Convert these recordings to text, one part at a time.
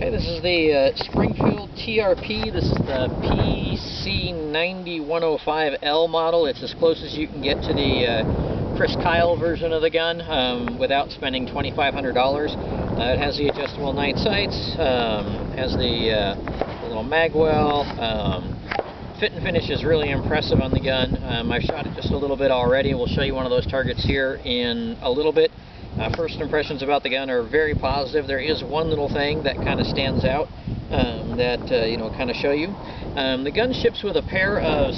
Okay, this is the Springfield TRP. This is the PC9105L model. It's as close as you can get to the Chris Kyle version of the gun without spending $2,500. It has the adjustable night sights, has the little mag well. Fit and finish is really impressive on the gun. I've shot it just a little bit already. We'll show you one of those targets here in a little bit. First impressions about the gun are very positive. There is one little thing that kind of stands out that kind of show you. The gun ships with a pair of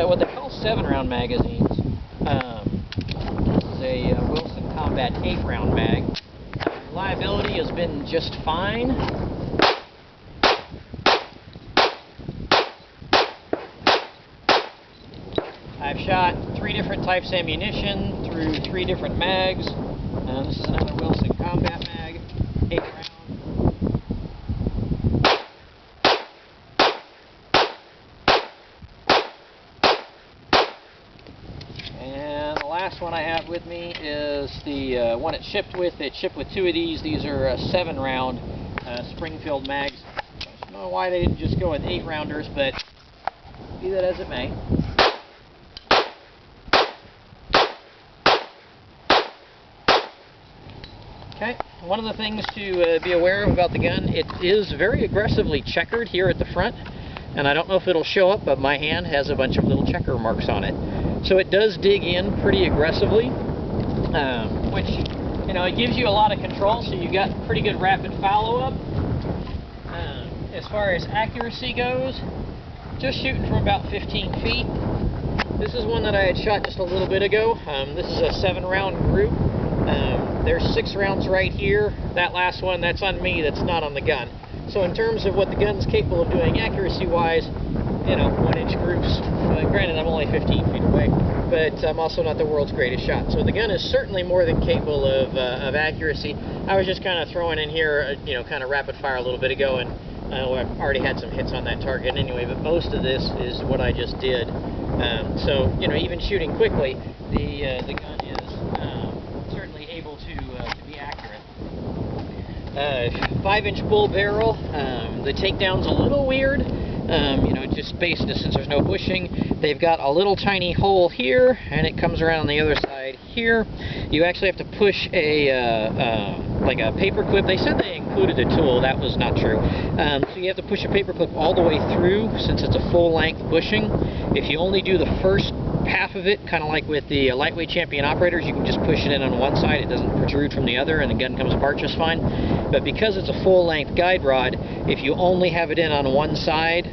what they call 7-round magazines. This is a Wilson Combat 8-round mag. Reliability has been just fine. I've shot 3 different types of ammunition through 3 different mags. This is another Wilson Combat mag, 8-round. And the last one I have with me is the one it shipped with. It shipped with 2 of these. These are 7-round Springfield mags. I don't know why they didn't just go with 8-rounders, but be that as it may. Okay, one of the things to be aware of about the gun, it is very aggressively checkered here at the front, and I don't know if it'll show up, but my hand has a bunch of little checker marks on it. So it does dig in pretty aggressively, which, it gives you a lot of control, so you got pretty good rapid follow-up. As far as accuracy goes, just shooting from about 15 feet. This is one that I had shot just a little bit ago. This is a 7-round group. There's 6 rounds right here. That last one, that's on me, that's not on the gun. So in terms of what the gun's capable of doing accuracy-wise, 1-inch groups. Granted, I'm only 15 feet away, but I'm also not the world's greatest shot. So the gun is certainly more than capable of accuracy. I was just kind of throwing in here, kind of rapid fire a little bit ago, and I've already had some hits on that target anyway, but most of this is what I just did. So, even shooting quickly, the gun is certainly able to be accurate. 5-inch bull barrel. The takedown's a little weird. Just based since there's no bushing. They've got a little tiny hole here, and it comes around on the other side here. You actually have to push like a paper clip. They said they included a tool. That was not true. So you have to push a paper clip all the way through since it's a full-length bushing. If you only do the first half of it, kind of like with the lightweight champion operators, you can just push it in on one side, it doesn't protrude from the other, and the gun comes apart just fine. But because it's a full-length guide rod, if you only have it in on one side,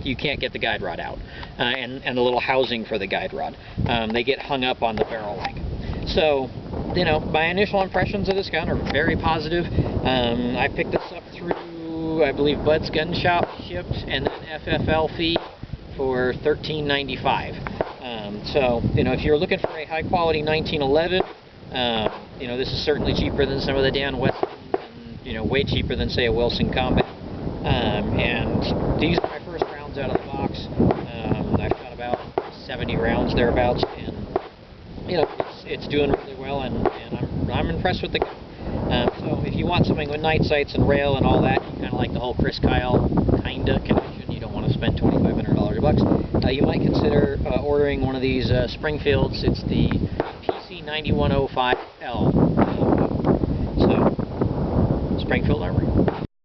you can't get the guide rod out, and the little housing for the guide rod. They get hung up on the barrel leg. So, my initial impressions of this gun are very positive. I picked this up through, I believe, Bud's Gun Shop shipped, and then FFL fee for $13.95. So, if you're looking for a high-quality 1911, this is certainly cheaper than some of the Dan Westons, and, way cheaper than, say, a Wilson Combat. And these are my first rounds out of the box. I've got about 70 rounds thereabouts, and, it's doing really well, and I'm impressed with the gun. So if you want something with night sights and rail and all that, you kind of like the whole Chris Kyle kinda condition, you don't want to spend $2,500 bucks, you might consider ordering one of these Springfields. It's the PC9105L. So, Springfield Armory.